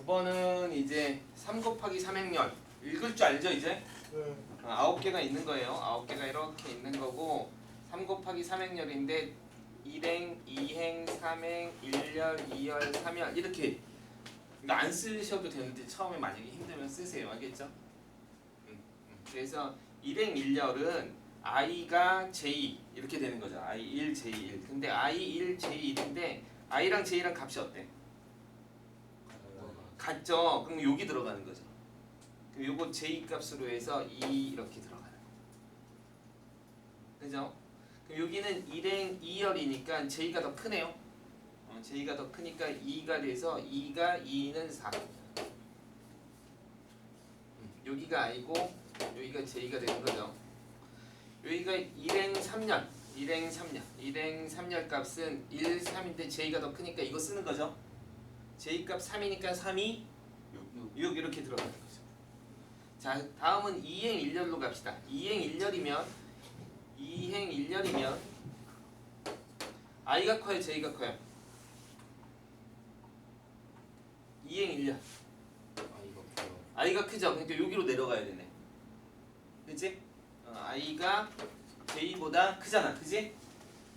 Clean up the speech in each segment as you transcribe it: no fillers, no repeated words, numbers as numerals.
9번은 이제 3 곱하기 3행렬 읽을 줄 알죠 이제? 네. 9개가 있는 거예요. 9개가 이렇게 있는 거고 3 곱하기 3행렬인데 1행, 2행, 3행, 1열, 2열, 3열 이렇게 그러니까 안 쓰셔도 되는데 처음에 만약에 힘들면 쓰세요. 알겠죠? 그래서 1행 1열은 i가 j 이렇게 되는 거죠. i1, j1 근데 i1, j1인데 i랑 j랑 값이 어때? 같죠? 그럼 여기 들어가는 거죠. 그럼 요거 j 값으로 해서 2 이렇게 들어가는 거. 그죠? 그럼 여기는 1행 2열이니까 j가 더 크네요. j가 더 크니까 2가 돼서 2가 2는 4. 여기가 i고 여기가 j가 되는 거죠. 여기가 1행 3열 1행 3열 1행 3열 값은 1, 3인데 j가 더 크니까 이거 쓰는 거죠. j 값 3이니까 3이 6 이렇게 들어가는 거죠. 자, 다음은 2행 1열로 갑시다. 2행 1열이면 i가 커요, j가 커요? 2행 1열. i가 크죠? 그러니까 여기로 내려가야 되네. 그치? i가 j보다 크잖아. 그치?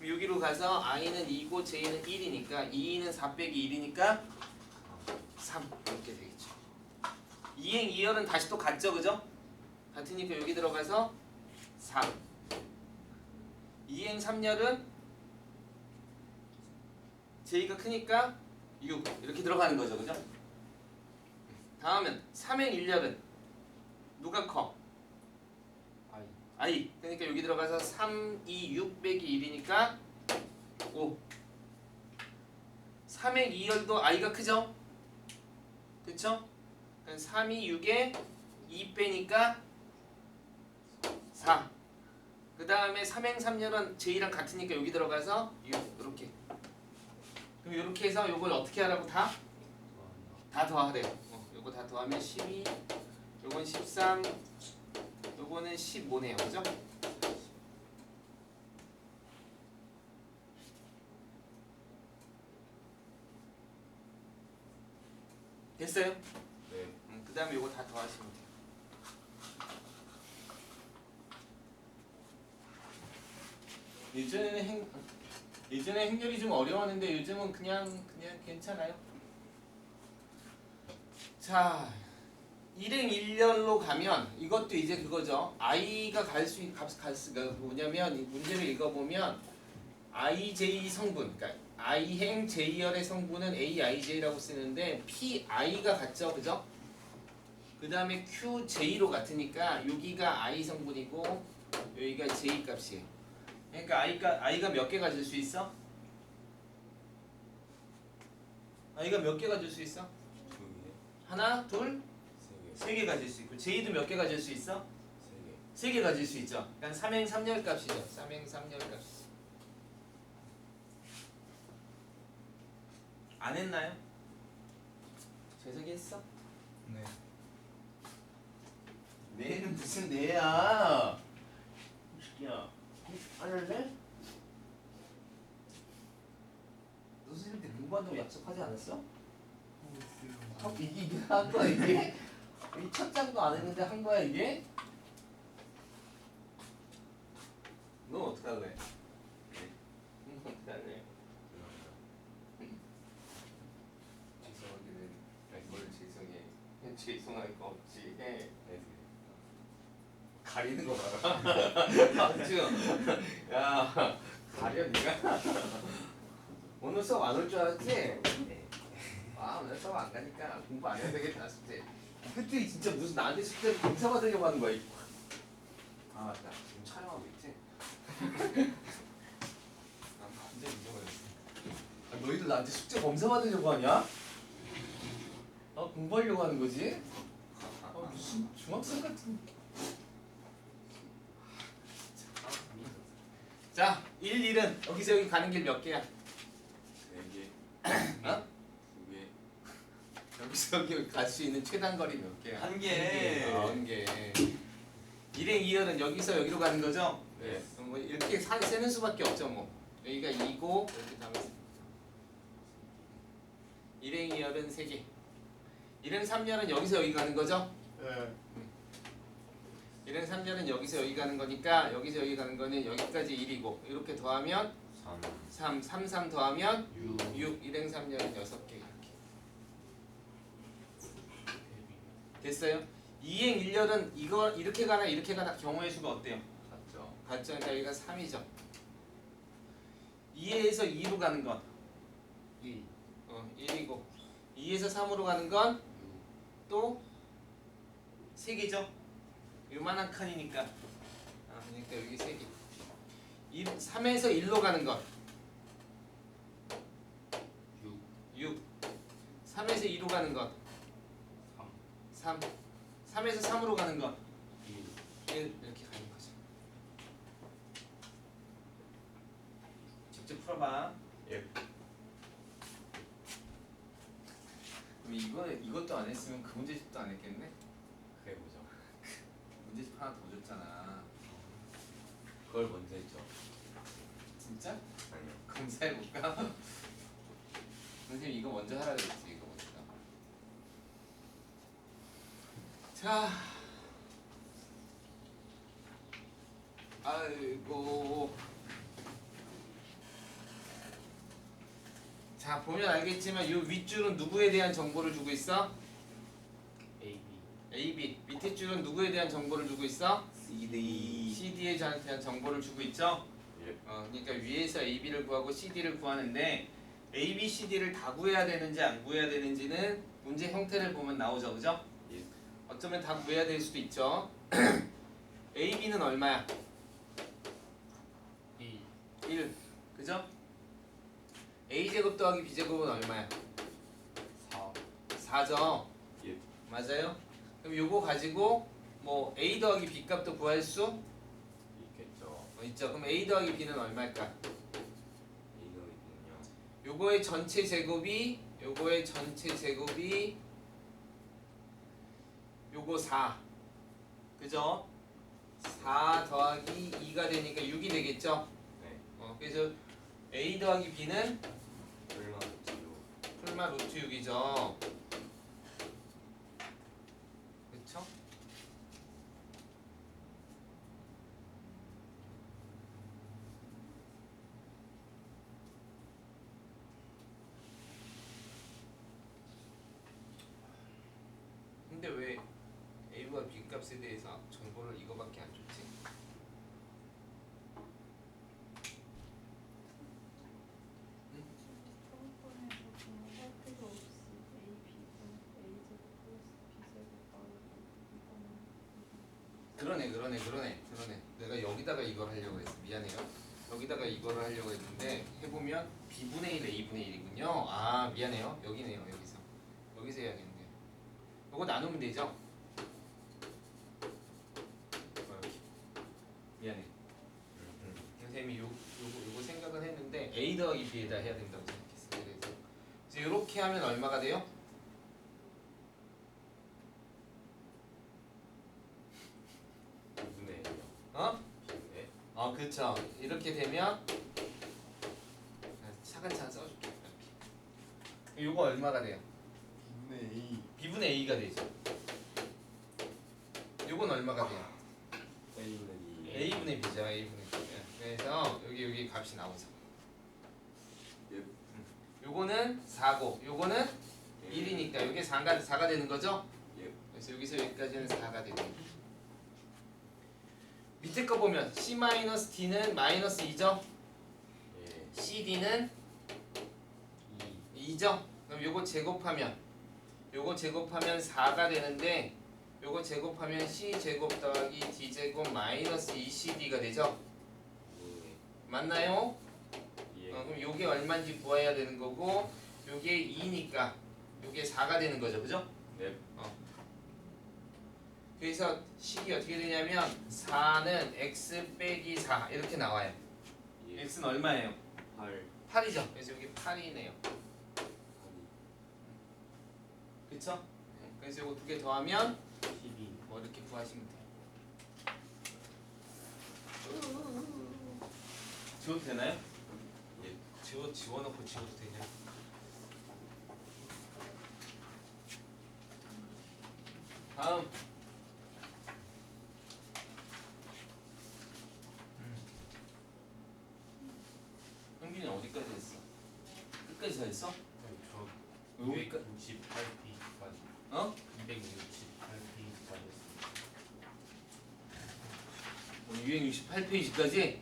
여기로 가서 i는 2고 j는 1이니까 2는 4 빼기 1이니까 3 이렇게 되겠죠. 2행 2열은 다시 또 같죠, 그죠? 같으니까 여기 들어가서 3. 2행 3열은 j가 크니까 6 이렇게 들어가는 거죠, 그죠? 다음은 3행 1열은 누가 커? i. 그러니까 여기 들어가서 3, 2, 6 빼기 1이니까 5. 3행 2열도 i가 크죠? 그쵸? 3이 6에 2 빼니까 4. 그 다음에 3행 3열은 j랑 같으니까 여기 들어가서 6 이렇게. 그럼 이렇게 해서 요걸 어떻게 하라고 다 더하래요. 요거 다 더하면 12, 요건 13, 요거는 15네요. 그죠? 됐어요? 네. 그 다음에 요거 다 더하시면 돼요. 예전에 행렬이 좀 어려웠는데 요즘은 그냥 괜찮아요. 자, 1행 1열로 가면 이것도 이제 그거죠. i가 갈 수 뭐냐면 이 문제를 읽어보면 ij 성분, 그러니까 i행 j열의 성분은 aij라고 쓰는데 pi가 같죠, 그죠? 그 다음에 qj로 같으니까 여기가 i 성분이고 여기가 j 값이에요. 그러니까 i가 몇 개 가질 수 있어? i가 몇 개 가질 수 있어? 하나, 둘, 세 개 가질 수 있고 j도 몇 개 가질 수 있어? 세 개 가질 수 있죠. 그러니까 3행 3열 값이죠. 3행 3열 값. 안 했나요? 재석이 했어? 네. 내는 무슨 내야? 야, 안 할래? 너 선생님한테 공부한다고 약속하지 않았어? 이게 한 거야 이게? 이 첫 장도 안 했는데 한 거야 이게? 너 어떡할래? 너 어떡할래? 죄송하기는 뭘 죄송해? 죄송할 거 없지. 해. 가리는 거 봐라. 맞죠? 야, 가려 니가. 오늘 수업 안 올 줄 알았지? 아, 오늘 수업 안 가니까 공부 안 해야 되겠다 숙제. 그때 진짜 무슨 나한테 숙제를 검사 받으려고 하는 거야. 아 맞다. 지금 촬영하고 있지? 난 완전 잊어버렸어. 너희들 나한테 숙제 검사 받으려고 하냐? 공부하려고 하는 거지? 무슨 중학생 같은. 자, 1, 1은 여기서 여기 가는 길 몇 개야? 4개. 어? 2개. 여기서 여기 갈 수 있는 최단 거리 몇 개야? 한 개. 한 개. 1행 2열은 여기서 여기로 가는 거죠? 네. 뭐 이렇게 세는 수밖에 없죠 뭐. 여기가 2고 이렇게 가면 1행 2열은 3개. 1행 3열은 여기서 여기 가는 거죠? 네. 1행 3열은 여기서 여기 가는 거니까 여기서 여기 가는 거는 여기까지 1이고 이렇게 더하면 3 더하면 6 1행 3열은 6개 이렇게 됐어요? 2행 1열은 이거 이렇게 가나 경우의 수가 어때요? 같죠. 같죠? 그러니까 여기가 3이죠 2에서 2로 가는 건 1이고 2에서 3으로 가는 건 또 3개죠? 요만한 칸이니까 그러니까 여기 3개 3에서 1로 가는 건 6 3에서 2로 가는 건 3 3에서 3으로 가는 건 1 이렇게 가는 거죠 직접 풀어봐 예. 그럼 이것도 안 했으면 그 문제집도 안 했겠네? 해보죠. 문제집 하나 더 줬잖아 그걸 먼저 했죠. 진짜? 아니요. 검사해볼까? 선생님 이거 먼저 하라 그랬지 이거 먼저 자 아이고 자 보면 알겠지만 이 윗줄은 누구에 대한 정보를 주고 있어? AB 밑에 줄은 누구에 대한 정보를 주고 있어? CD에 대한 정보를 주고 있죠? 예. 그러니까 위에서 AB를 구하고 CD를 구하는데 AB, CD를 다 구해야 되는지 안 구해야 되는지는 문제 형태를 보면 나오죠, 그죠? 예. 어쩌면 다 구해야 될 수도 있죠. AB는 얼마야? 1, 그죠? A제곱 더하기 B제곱은 얼마야? 4죠? 예. 맞아요? 그럼 요거 가지고 뭐 A 더하기 B 값도 구할 수 있겠죠. 있죠. 그럼 A 더하기 B는 얼마일까? 이거 있군요. 요거의 전체 제곱이 요거 4 그죠? 4 더하기 2가 되니까 6이 되겠죠? 네. 그래서 A 더하기 B는 얼마 있지요? 풀마 루트 6이죠 그쵸? 근데 왜 A와 B 값에 대해서 정보를 이거밖에 안 줬지? 그러네. 내가 여기다가 이걸 하려고 했어. 미안해요. 여기다가 이거를 하려고 했는데 해보면 B분의 1, A분의 1이군요. 아 미안해요. 여기네요. 여기서 해야겠네요. 이거 나누면 되죠? 이렇게. 미안해. 선생님이 요거 생각은 했는데 A 더하기 B에다 해야 된다고 생각했어요. 그래서 이렇게 하면 얼마가 돼요? 그렇죠. 이렇게 되면 차근차근 써줄게. 이렇게. 요거 얼마가 돼요? B분의 A가 되죠. 요건 얼마가 돼요? A분의 B죠. A분의 B. 그래서 여기 값이 나오죠. 요거는 4고 요거는 1이니까 요게 4가 되는 거죠? 그래서 여기서 여기까지는 4가 되는 거죠. 밑에 거 보면 C-D는 마이너스 2죠? CD는 2죠? 그럼 요거 제곱하면 4가 되는데 요거 제곱하면 C제곱 더하기 D제곱 마이너스 2CD가 되죠? 맞나요? 그럼 요게 얼마인지 구해야 되는 거고 요게 2니까 요게 4가 되는 거죠, 그죠? 네. 그래서 식이 어떻게 되냐면 4는 x 빼기 4 이렇게 나와요. x는 얼마예요? 8이죠. 그래서 여기 8이네요. 그쵸? 그래서 이거 두 개 더하면 12. 뭐 이렇게 구하시면 돼요. 지워도 되나요? 지워놓고 지워도 되냐? 다음. 형빈이 어디까지 했어? 끝까지 다 했어? 저 여기까지? 268페이지까지 어? 268페이지까지 했습니다. 268페이지까지? 예.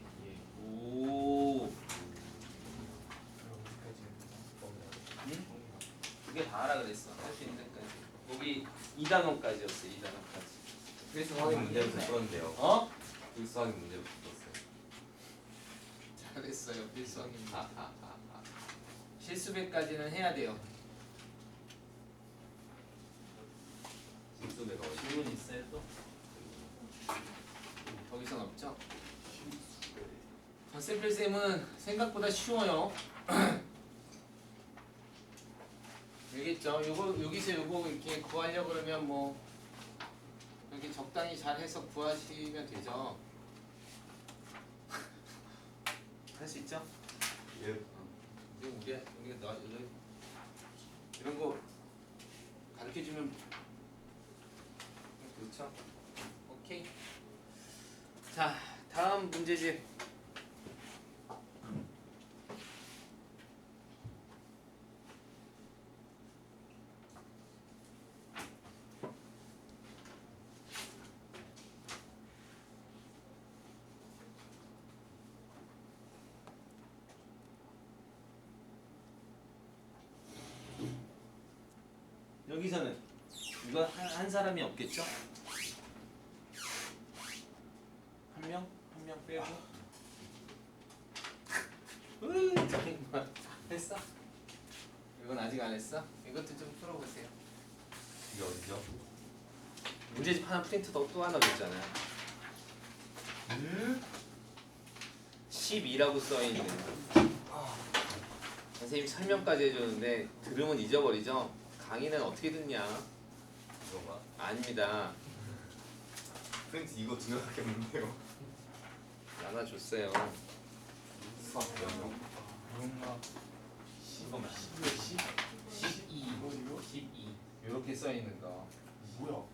오. 그럼 어디까지 했나? 응? 그게 다 하라 그랬어. 할 수 있는 데까지. 여기 2단원까지였어. 2단원까지. 필수 확인 문제부터 썼는데요. 어? 필수 확인 문제부터 썼어요. 잘했어요. 필수학인. 하하하하. 실수배까지는 해야 돼요. 실수배가 어디? 질문 있어요 또? 거기선 없죠? 덧셈필셈은 생각보다 쉬워요. 알겠죠? 요거 여기서 요거 이렇게 구하려 그러면 뭐 여기 적당히 잘 해서 구하시면 되죠. 할 수 있죠? 예. 지금 우리가 너 이런 거 가르쳐 주면 그렇죠? 오케이. 자, 다음 문제집. 여기서는 이거 한 사람이 없겠죠? 한 명? 한 명 빼고? 정말 했어? 이건 아직 안 했어? 이것도 좀 풀어보세요. 이게 어디죠? 문제집 하나 프린트 또 하나 줬잖아요. 12라고 써있네. 선생님 설명까지 해줬는데 들으면 잊어버리죠? 강의는 어떻게 듣냐? 이건가? 아닙니다. 프린트 이거 두 명밖에 없는데요. 하나 줬어요. 수학 명. 뭔가 이거만. 12 이거 12 이렇게 써있는 거. 뭐야?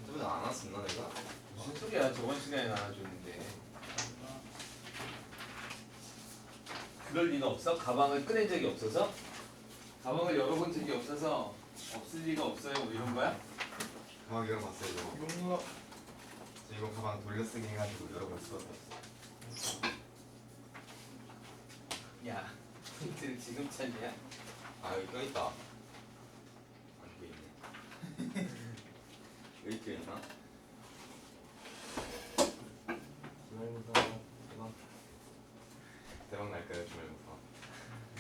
저번에 안 왔었나 내가? 무슨 소리야? 저번 시간에 나눠줬는데. 그럴 리는 없어? 가방을 꺼낸 적이 없어서? 가방을 열어본 적이 없어서 없을 리가 없어요. 뭐 이런 거야? 가방 열어봤어요 이거. 뭔가 저 이거 가방 돌려쓰기 해가지고 열어볼 수가 없어. 야, 힌트를 지금 찾냐? 아 여기 껴있다. 안 껴있네. 여기 껴있나? 주말무사 대박. 대박 날까요 주말무사?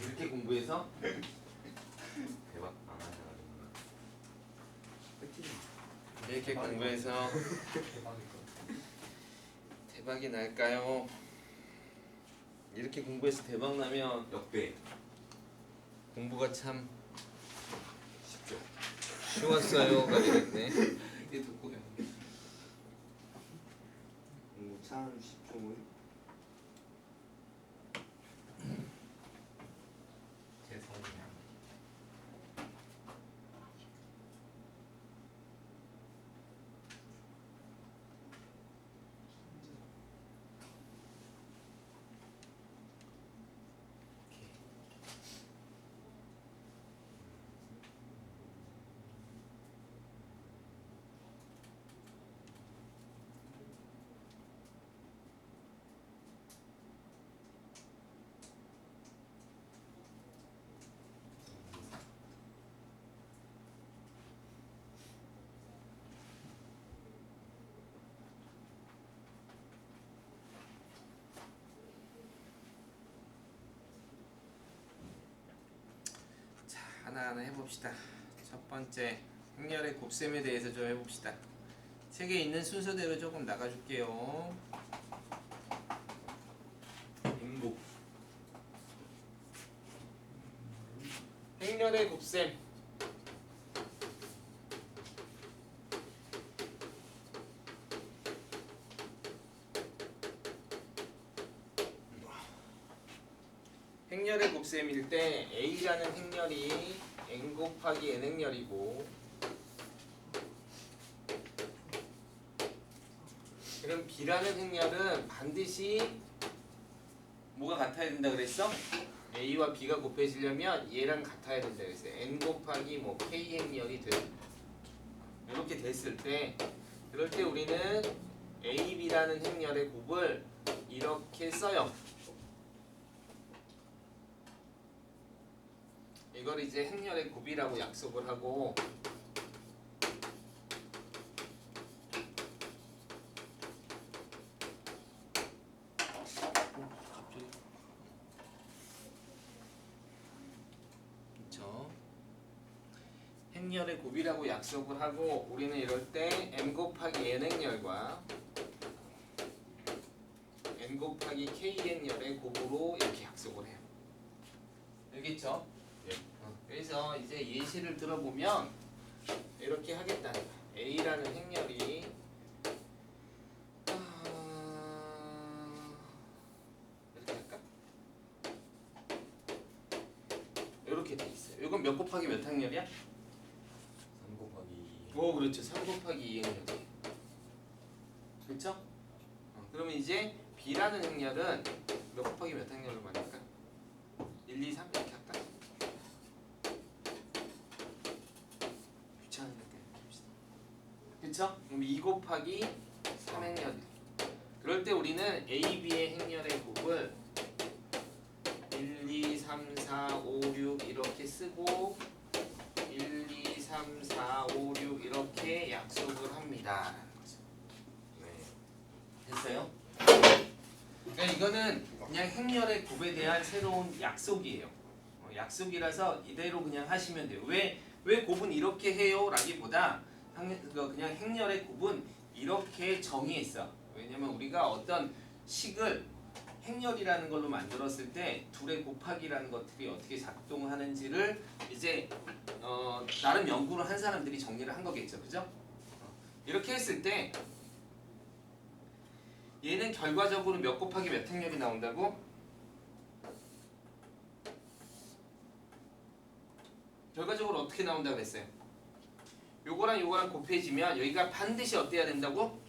이렇게 공부해서? 대박 안 하셔가지고. 이렇게 공부해서 대박이다. 대박이 날까요? 이렇게 공부해서 대박 나면 역대 공부가 참 쉽죠. 쉬웠어요가 되겠네. 이게 듣고 해. 참 쉽죠. 제 사진이야. 자, 하나하나 해봅시다. 첫 번째 행렬의 곱셈에 대해서 좀 해봅시다. 책에 있는 순서대로 조금 나가줄게요. 행복. 행렬의 곱셈. 행렬의 곱셈일 때 A라는 행렬이 n 곱하기 n 행렬이고 그럼 B라는 행렬은 반드시 뭐가 같아야 된다 그랬어? A와 B가 곱해지려면 얘랑 같아야 된다 그랬어요. N 곱하기 뭐 K 행렬이 돼. 이렇게 됐을 때 그럴 때 우리는 A, B라는 행렬의 곱을 이렇게 써요. 이걸 이제 행렬의 곱이라고 약속을 하고 그렇죠. 행렬의 곱이라고 약속을 하고 우리는 이럴 때 M 곱하기 N 행렬과 N 곱하기 K 행렬의 곱으로 이렇게 약속을 해요. 알겠죠? 그래서 이제 예시를 들어보면 이렇게 하겠다는 거야. A라는 행렬이 이렇게 할까? 이렇게 돼 있어요. 이건 몇 곱하기 몇 행렬이야? 3 곱하기 2. 오, 그렇죠. 3 곱하기 2행렬이. 그렇죠? 그러면 이제 B라는 행렬은 몇 곱하기 몇 행렬로 말할까? 1, 2, 3 이렇게 할까? 귀찮으니까 이렇게 합시다. 그쵸? 그럼 2 곱하기 3행렬. 그럴 때 우리는 A, B의 행렬의 곱을 1, 2, 3, 4, 5, 6 이렇게 쓰고 1, 2, 3, 4, 5, 6 이렇게 약속을 합니다. 네. 됐어요? 그러니까 이거는 그냥 행렬의 곱에 대한 새로운 약속이에요. 약속이라서 이대로 그냥 하시면 돼요. 왜 곱은 이렇게 해요? 라기보다 그냥 행렬의 곱은 이렇게 정의했어. 왜냐면 우리가 어떤 식을 행렬이라는 걸로 만들었을 때 둘의 곱하기라는 것들이 어떻게 작동하는지를 이제 나름 연구를 한 사람들이 정리를 한 거겠죠. 그죠? 이렇게 했을 때 얘는 결과적으로 몇 곱하기 몇 행렬이 나온다고? 결과적으로 어떻게 나온다고 했어요? 요거랑 요거랑 곱해지면 여기가 반드시 어때야 된다고?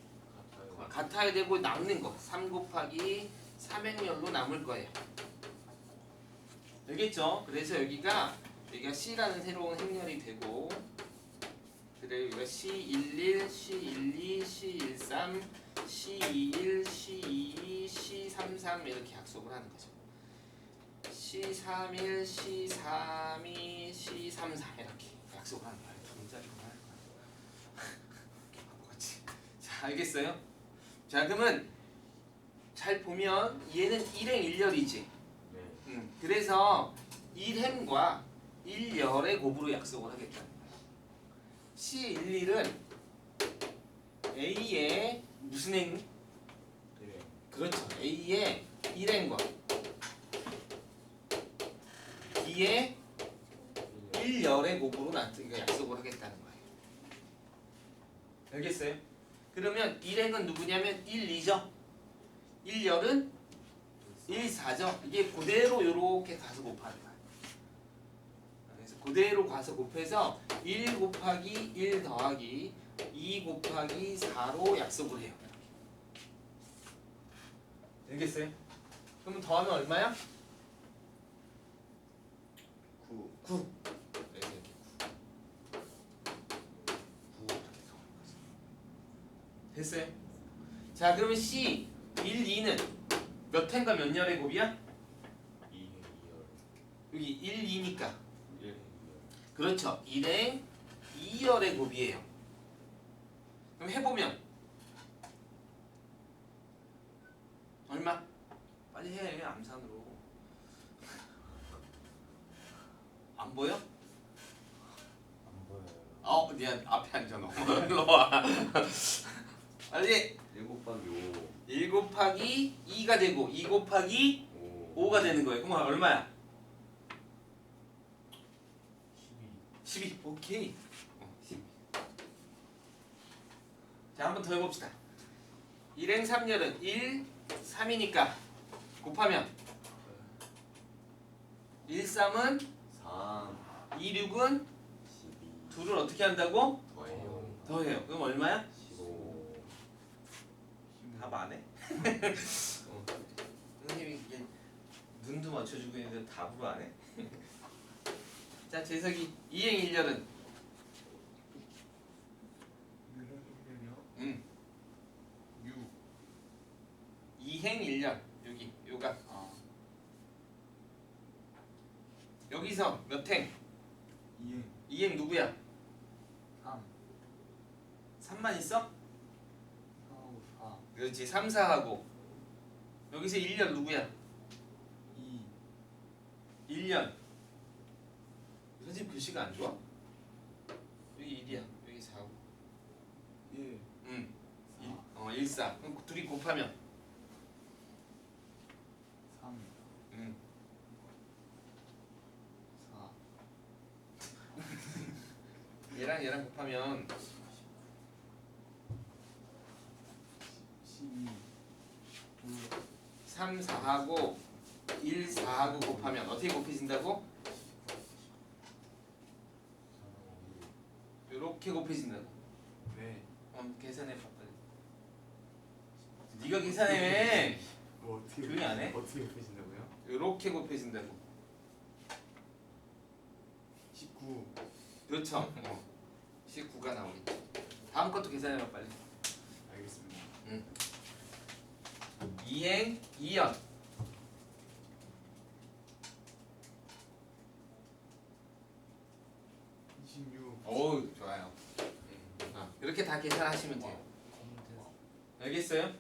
같아야 되고 남는 거 3 곱하기 3행렬로 남을 거예요. 알겠죠? 그래서 여기가 C라는 새로운 행렬이 되고 그래 여기가 C11, C12, C13, C21, C22, C33 이렇게 약속을 하는 거죠. C31, C32, C33 이렇게 약속을 하는 거예요. 동작이구나. 바보같이. 자, 알겠어요? 자, 그러면 잘 보면 얘는 1행 1열이지. 네. 그래서 1행과 1열의 곱으로 약속을 하겠다는 거야. C11은 A의 무슨 행? 네. 그렇죠. A의 1행과 B의 1열의 곱으로 약속을 하겠다는 거예요. 알겠어요? 그러면 1행은 누구냐면 1, 2죠? 1열은 1, 4죠? 이게 그대로 이렇게 가서 곱하는 거야. 그래서 그대로 가서 곱해서 1 곱하기 1 더하기 2 곱하기 4로 약속을 해요. 알겠어요? 그러면 더하면 얼마야? 9. 9. 됐어요? 자, 그러면 C 1, 2는 몇 행과 몇 열의 곱이야? 2행 2열. 여기 1, 2니까 1행 2열. 그렇죠. 1행 2열의 곱이에요. 그럼 해보면 얼마? 빨리 해. 암산으로. 안 보여? 안 보여요. 미안. 앞에 앉아 너. 일로 와. 빨리. 1 곱하기 5. 1 곱하기 2가 되고 2 곱하기 5. 5가 되는 거예요. 그럼 얼마야? 12. 12. 오케이. 12. 자, 한 번 더 해봅시다. 1행 3열은 1, 3이니까 곱하면 1, 3은 3. 2, 6은 12. 둘을 어떻게 한다고? 더해요. 더해요. 그럼 얼마야? 15. 답 안 해? 선생님이 이게 눈도 맞춰주고 있는데 답으로 안 해? 자, 재석이 이행 1년은 6. 이행 1년 여기 요가 아. 여기서 몇 행? 2행. 이행 누구야? 3. 3만 있어? 4하고 4. 그렇지 3, 4하고 여기서 1년 누구야? 2. 1년 선생님 글씨가 안 좋아? 여기 1이야 여기 4고 1. 응 4. 1, 4 그럼 둘이 곱하면 3. 응 4. 얘랑 곱하면 12. 3, 4하고 1, 4하고 곱하면 어떻게 곱해진다고? 이렇게 곱해진다고 네. 계산해봐 빨리 네가 계산해 뭐 어떻게 조용히 안 해? 어떻게 곱해진다고요? 이렇게 곱해진다고 19. 그렇죠 19가 나오겠지 다음 것도 계산해봐 빨리 알겠습니다. 2행 2연 26. 어우 좋아요 이렇게 다 계산하시면 돼요 알겠어요?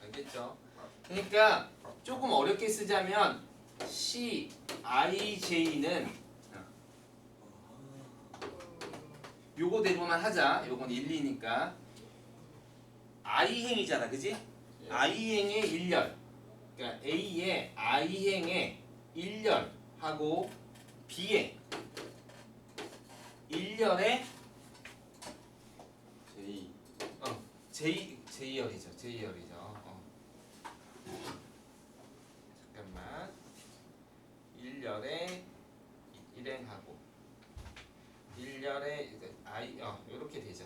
알겠죠? 그러니까 조금 어렵게 쓰자면 CIJ는 요거대로만 하자. 요건 1, 2니까 I행이잖아, 그지? I행의 1열 그러니까 A의 I행의 1열하고 B의 1열의 J열이죠. 잠깐만 1열에 1행하고 1열에 I 이렇게 되죠.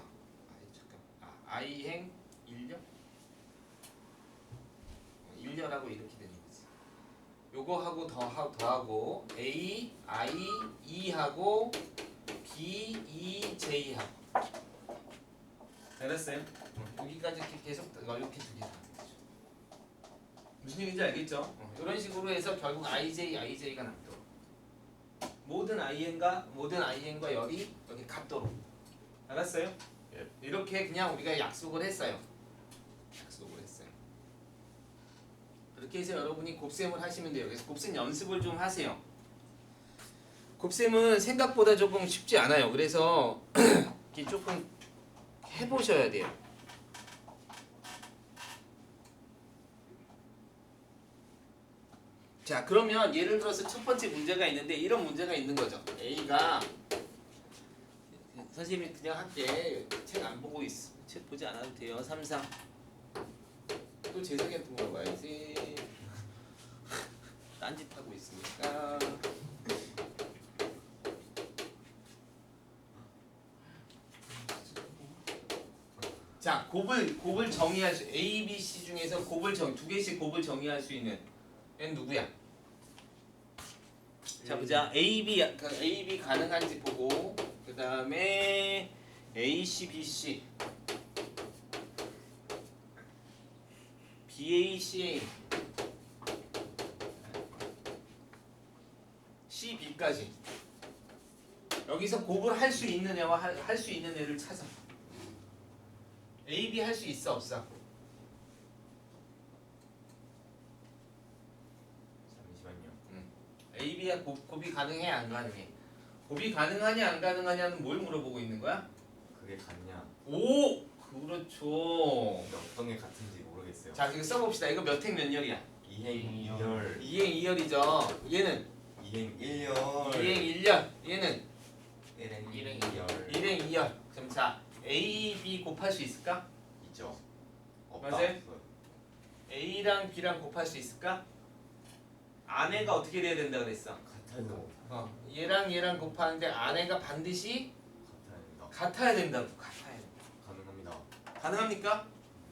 I행 1열 1열하고 이렇게 되는 거지. 요거하고 더하고 A, I, E하고 B, E, J하고 알았어요? 여기까지 이렇게 계속 이렇게 두 개. 무슨 얘기인지 알겠죠? 이런 식으로 해서 결국 IJ가 남도록 모든 IN과 열이 여기 같도록 알았어요? 이렇게 그냥 우리가 약속을 했어요. 그렇게 해서 여러분이 곱셈을 하시면 돼요. 그래서 곱셈 연습을 좀 하세요. 곱셈은 생각보다 조금 쉽지 않아요. 그래서 이렇게 조금 해보셔야 돼요. 자, 그러면 예를 들어서 첫 번째 문제가 있는데 이런 문제가 있는 거죠. A가 선생님이 그냥 할게. 책 안 보고 있어. 책 보지 않아도 돼요. 3, 4. 또 재석이한테 물어봐야지. 딴짓하고 있으니까. 자, 곱을 정의할 수 A, B, C 중에서 두 개씩 곱을 정의할 수 있는 얘는 누구야? 자, 보자. A, B 가능한지 보고 그 다음에 A, C, B, C B, A, C, A C, B까지 여기서 곱을 할 수 있는 애와 할 수 있는 애를 찾아. A, B 할 수 있어 없어? 잠시만요. A, B야 곱이 가능해 안 가능해? 곱이 가능하냐 안 가능하냐는 뭘 물어보고 있는 거야? 그게 같냐? 오! 그렇죠. 근데 어떤 게 같은지 모르겠어요. 자, 이거 써봅시다. 이거 몇 행 몇 열이야? 2행 2열, 2행 2열이죠. 얘는 2행 1열, 2행 1열. 얘는 1행 1행 2열 1행 2열. 그럼 자, A, B 곱할 수 있을까? 있죠. 없다. 맞아요? 없어요. A랑 B랑 곱할 수 있을까? 아내가 어떻게 돼야 된다 그랬어? 같아요. 얘랑 곱하는데 아내가 반드시 같아야 된다. 같아야 된다고. 같아야 된다. 가능합니다. 가능합니까?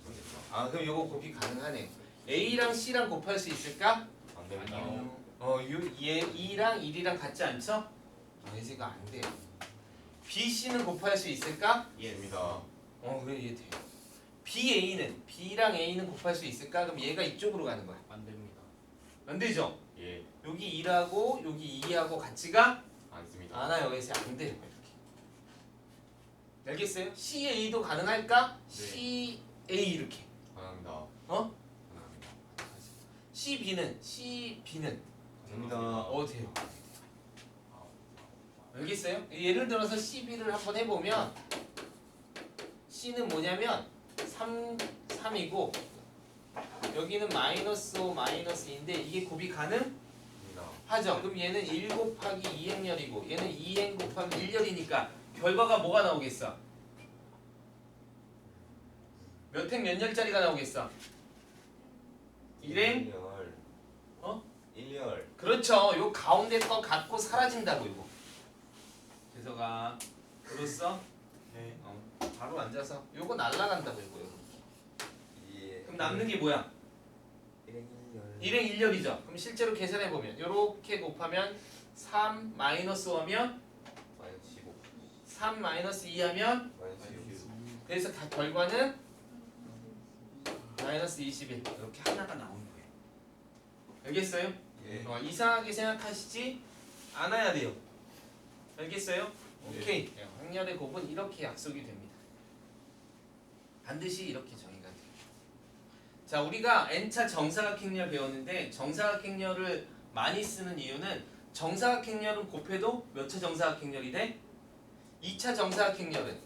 모르겠다. 아 그럼 요거 곱이 가능하네. A랑 C랑 곱할 수 있을까? 안 됩니다. 얘 2랑 1이랑 같지 않죠? 아, 얘가 안 돼요. B, C는 곱할 수 있을까? 됩니다. 그래 얘 돼요. B, A는 B랑 A는 곱할 수 있을까? 그럼 얘가 이쪽으로 가는 거야. 안 됩니다. 안 되죠? 예. 여기 1하고 여기 2하고 같지가 않습니다. 않아요. 그래서 안 돼요. 이렇게. 알겠어요? C, A도 가능할까? C, A 이렇게. 가능합니다. 어? 가능합니다. C, B는 됩니다. 돼요. 알겠어요? 예를 들어서 CB를 한번 해보면 C는 뭐냐면 3이고 여기는 -5, -2인데 이게 곱이 가능하죠? 됩니다. 그럼 얘는 1 곱하기 2행렬이고 얘는 2n 곱하기 1열이니까 결과가 뭐가 나오겠어? 몇 행 몇 열짜리가 나오겠어? 1행? 1열. 어? 1열. 그렇죠. 요 가운데 거 갖고 사라진다고 이거. 재석아, 들었어? 네. 바로 앉아서 요거 날라간다고 이거. 예. 그럼 남는 게 뭐야? 1열. 1행 1열이죠. 그럼 실제로 계산해 보면 요렇게 곱하면 3 마이너스 5면 마이너스 15. 3 마이너스 2 하면 마이너스 6. 그래서 결과는 마이너스 21 이렇게 하나가 나오는 거예요. 알겠어요? 예. 이상하게 생각하시지 않아야 돼요. 알겠어요? 오케이. 행렬의 곱은 이렇게 약속이 됩니다. 반드시 이렇게 정의가 돼요. 자, 우리가 n차 정사각행렬 배웠는데 정사각행렬을 많이 쓰는 이유는 정사각행렬은 곱해도 몇 차 정사각행렬이 돼? 2차 정사각행렬은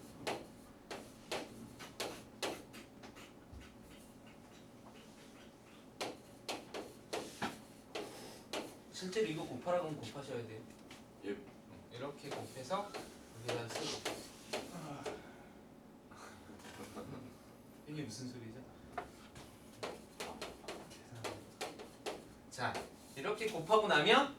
실제로 이거 곱하라고 하면 곱하셔야 돼요. 예. 이렇게 곱해서 여기다 쓰고. 이게 무슨 소리죠? 자, 이렇게 곱하고 나면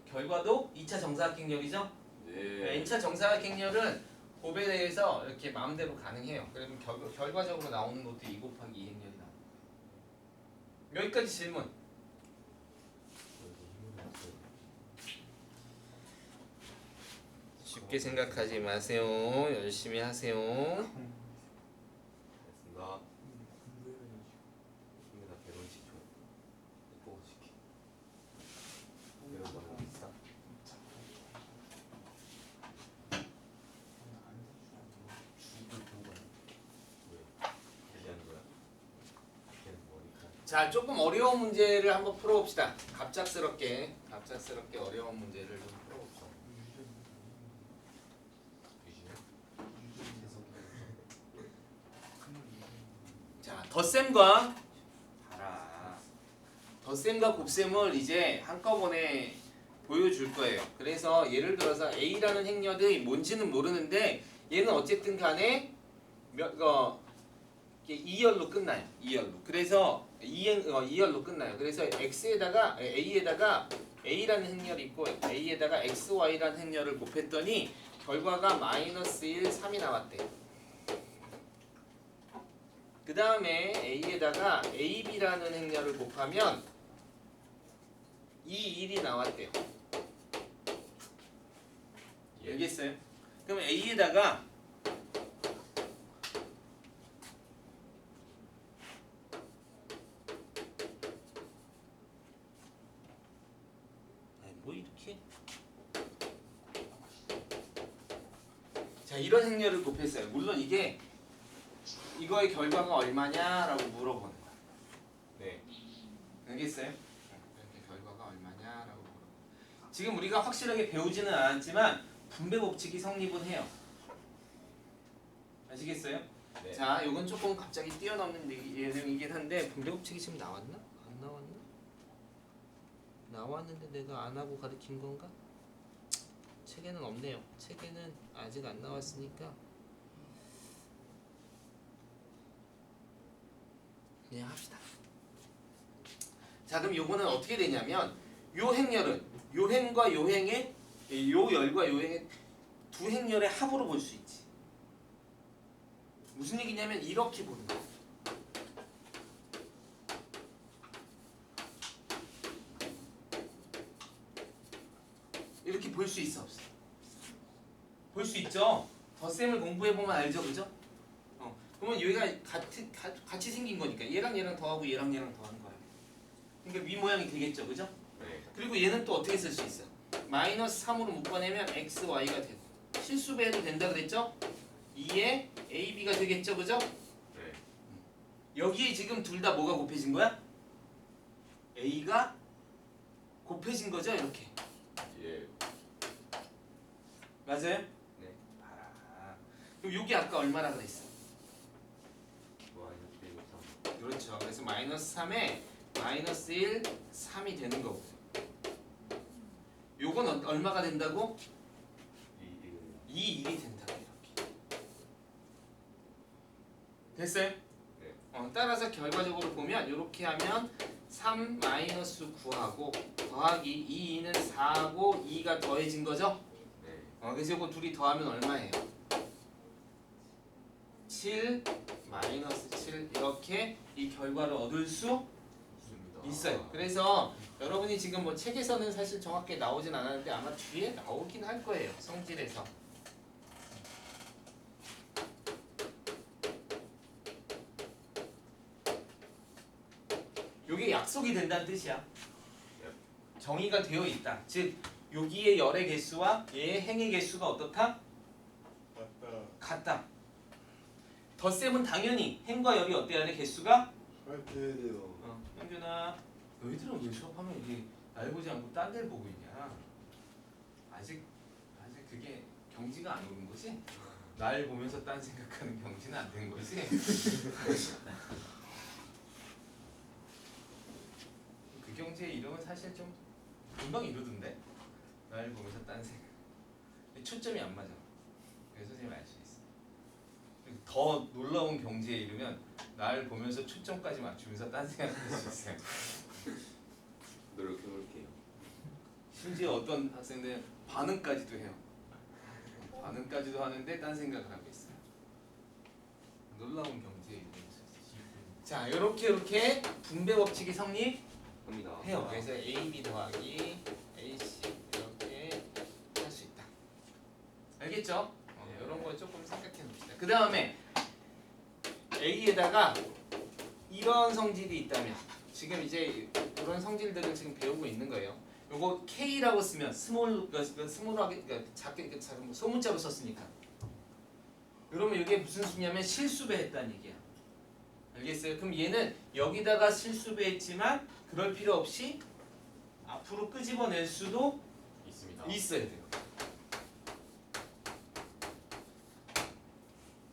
결과도 2차 정사각행렬이죠? 네. n차 정사각행렬은 곱에 대해서 이렇게 마음대로 가능해요. 그러면 결과적으로 나오는 것도 2 곱하기 2행렬이 나와요. 여기까지 질문. 쉽게 생각하지 마세요. 열심히 하세요. 됐습니다. 입니다. 150초. 뽀시키 이런 거는 있어? 왜? 얘기하는 거야? 걔는 뭐니까? 자, 조금 어려운 문제를 한번 풀어봅시다. 갑작스럽게 어려운 문제를 좀 풀어봅시다. 유진이? 자, 덧셈과 덧셈과 곱셈을 이제 한꺼번에 보여줄 거예요. 그래서 예를 들어서 A라는 행렬이 뭔지는 모르는데 얘는 어쨌든 간에 이게 2열로 끝나요. 2열로. 그래서 2열로 끝나요. 그래서 A에다가 A라는 행렬이 있고 A에다가 XY라는 행렬을 곱했더니 결과가 -1, 3이 나왔대요. 그 다음에 A에다가 AB라는 행렬을 곱하면 2, 1이 나왔대요. 알겠어요? 그럼 A에다가 뭐 이렇게? 자, 이런 행렬을 곱했어요. 물론 이거의 결과가 얼마냐라고 물어보는 거야. 네. 알겠어요? 이렇게 결과가 얼마냐라고 물어보는 거야. 지금 우리가 확실하게 배우지는 않았지만 분배 법칙이 성립은 해요. 아시겠어요? 네. 자, 이건 조금 갑자기 뛰어넘는 예능이긴 한데 분배 법칙이 지금 나왔나? 안 나왔나? 나왔는데 내가 안 하고 가르친 건가? 책에는 없네요. 책에는 아직 안 나왔으니까 그냥 합시다. 자, 그럼 요거는 어떻게 되냐면 요 행렬은 요 행과 요 행의 요 열과 요 행의 두 행렬의 합으로 볼 수 있지. 무슨 얘기냐면 이렇게 보는 거야. 볼 수 있어 없어? 볼 수 있죠. 덧셈을 공부해 보면 알죠, 그죠? 그러면 여기가 같이 생긴 거니까 얘랑 얘랑 더하고 얘랑 얘랑 더하는 거야. 그러니까 위 모양이 되겠죠, 그죠? 네. 그리고 얘는 또 어떻게 쓸 수 있어? 마이너스 3으로 묶어내면 x, y가 되고 실수배해도 된다 그랬죠? 2에 a, b가 되겠죠, 그죠? 네. 여기에 지금 둘 다 뭐가 곱해진 거야? a가 곱해진 거죠, 이렇게. 예. 맞아요? 네. 아, 그럼 여기 아까 얼마나 그랬어? 마이너스 1, 3. 그렇죠. 그래서 마이너스 3에 마이너스 1, 3이 되는 거고. 요건 얼마가 된다고? 2, 1. 2, 1이 된다고 이렇게. 됐어요? 네. 따라서 결과적으로 보면 이렇게 하면 3 마이너스 9하고 더하기 2, 2는 4하고 2가 더해진 거죠? 네. 그래서 이거 둘이 더하면 얼마예요? 7 마이너스 7 이렇게 이 결과를 얻을 수 있습니다. 있어요. 그래서 여러분이 지금 뭐 책에서는 사실 정확히 나오진 않았는데 아마 뒤에 나오긴 할 거예요. 성질에서. 요게 약속이 된다는 뜻이야. 정의가 되어 있다. 즉 여기의 열의 개수와 얘의 행의 개수가 어떻다? 맞다. 같다. 덧셈은 당연히 행과 열이 어때야 돼? 개수가? 돼야 돼요. 현균아, 너희들은 왜 수업하면 이게 날 보지 않고 딴 데를 보고 있냐? 아직 그게 경지가 안 오는 거지? 날 보면서 딴 생각하는 경지는 안 된 거지? 그 경지의 이름은 사실 좀 금방 이루던데? 날 보면서 딴 생각. 근데 초점이 안 맞아. 그래서 선생님이 알 수 있어. 더 놀라운 경지에 이르면 날 보면서 초점까지 맞추면서 딴 생각할 수 있어요. 노력해볼게요. 심지어 어떤 학생들은 반응까지도 해요. 반응까지도 하는데 딴 생각을 하고 있어요. 놀라운 경지에 이르는 수 있어요. 자, 이렇게 분배 법칙이 성립해요. 합니다. 그래서 A, B 더하기 A, C 이렇게 할 수 있다. 알겠죠? 이런 거 조금 생각해 봅시다. 그 다음에 A에다가 이런 성질이 있다면 지금 이제 이런 성질들을 지금 배우고 있는 거예요. 요거 K라고 쓰면 스몰하게 작게 작은 소문자로 썼으니까. 그러면 이게 무슨 수냐면 실수배했다는 얘기야. 알겠어요? 그럼 얘는 여기다가 실수배했지만 그럴 필요 없이 앞으로 끄집어낼 수도 있습니다. 있어야 돼요.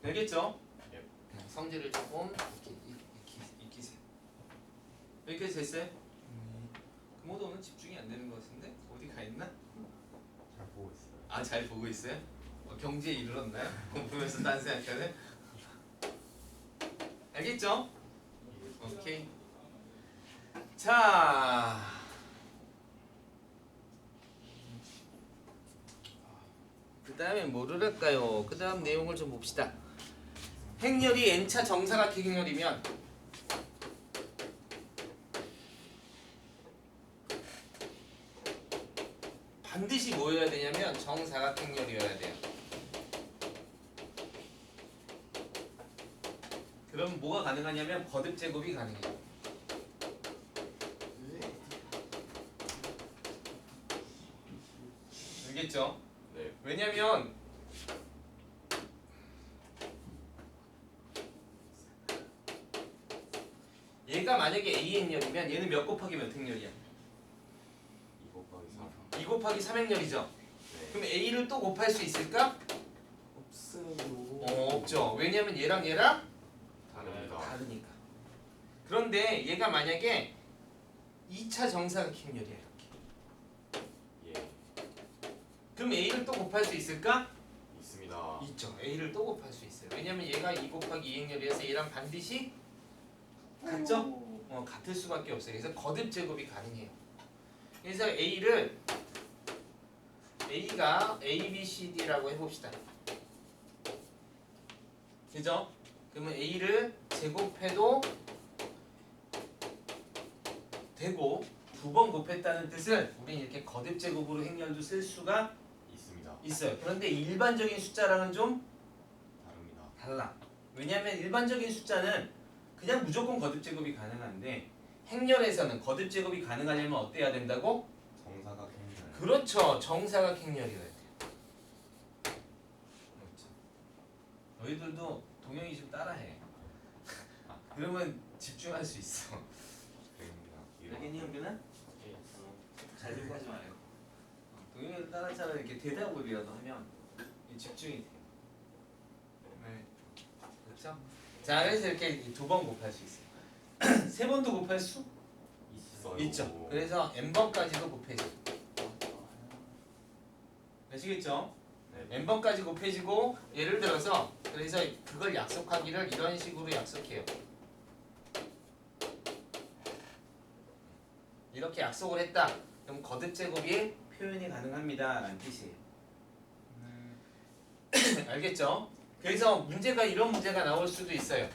알겠죠? 예. 성질을 조금 이렇게 익히세요. 여기까지 됐어요? 금호도 오늘 집중이 안 되는 것 같은데? 어디 가 있나? 잘 보고 있어요. 아, 잘 보고 있어요? 경지에 이르렀나요? 보면서 딴 생각하네? 알겠죠? 오케이. 자, 그 다음에 뭐를 할까요? 그 다음 내용을 좀 봅시다. 행렬이 n차 정사각형 행렬이면 반드시 뭐여야 되냐면 정사각형렬이어야 돼요. 그럼 뭐가 가능하냐면 거듭 제곱이 가능해요. 알겠죠? 네. 왜냐면 얘가 만약에 a행렬이면 얘는 몇 곱하기 몇 행렬이야? 2 곱하기 3. 2 곱하기 3행렬이죠. 네. 그럼 a를 또 곱할 수 있을까? 없어요. 없죠. 왜냐면 얘랑 얘랑 다릅니다. 다르니까. 그런데 얘가 만약에 2차 정사각형렬이야 이렇게. 예. 그럼 a를 또 곱할 수 있을까? 있습니다. 있죠. a를 또 곱할 수 있어요. 왜냐면 얘가 2 곱하기 2행렬이어서 얘랑 반드시 같죠? 같을 수밖에 없어요. 그래서 거듭 제곱이 가능해요. 그래서 a를 a가 a, b, c, d라고 해봅시다. 그죠? 그러면 a를 제곱해도 되고 두 번 곱했다는 뜻은 우리는 이렇게 거듭 제곱으로 행렬도 쓸 수가 있습니다. 있어요. 그런데 일반적인 숫자랑은 좀 다릅니다. 달라. 왜냐하면 일반적인 숫자는 그냥 무조건 거듭 제곱이 가능한데 행렬에서는 거듭 제곱이 가능하려면 어때야 된다고? 정사각 행렬. 그렇죠. 정사각 행렬이어야 돼요. 그렇죠. 너희들도 동영이 좀 따라해. 그러면 집중할 수 있어. 그입니다. 알겠니 현빈아? 잘 들고 하지 말아요. 동영이를 따라하잖아. 이렇게 대답을이라도 하면 집중이 돼요. 네. 그렇죠? 자, 그래서 이렇게 두 번 곱할 수 있어요. 세 번도 곱할 수 있어요. 있죠. 그래서 n번까지도 곱해져. 아시겠죠? 네. n번까지 곱해지고 예를 들어서 그래서 그걸 약속하기를 이런 식으로 약속해요. 이렇게 약속을 했다. 그럼 거듭 제곱이 표현이 가능합니다. 라는 뜻이에요. 알겠죠? 그래서 문제가 이런 문제가 나올 수도 있어요.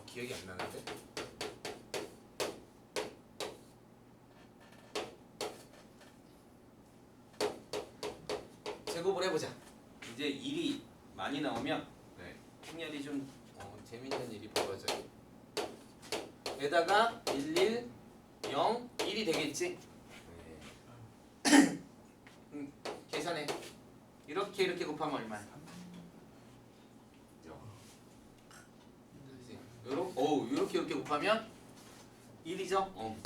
기억이 안 나는데? 제곱을 해보자. 이제 일이 많이 나오면 행렬이 좀 재밌는 일이 벌어져요. 에다가 1, 1, 0, 1이 되겠지? 계산해. 이렇게 곱하면 얼마야? 요렇게 곱하면 1이죠?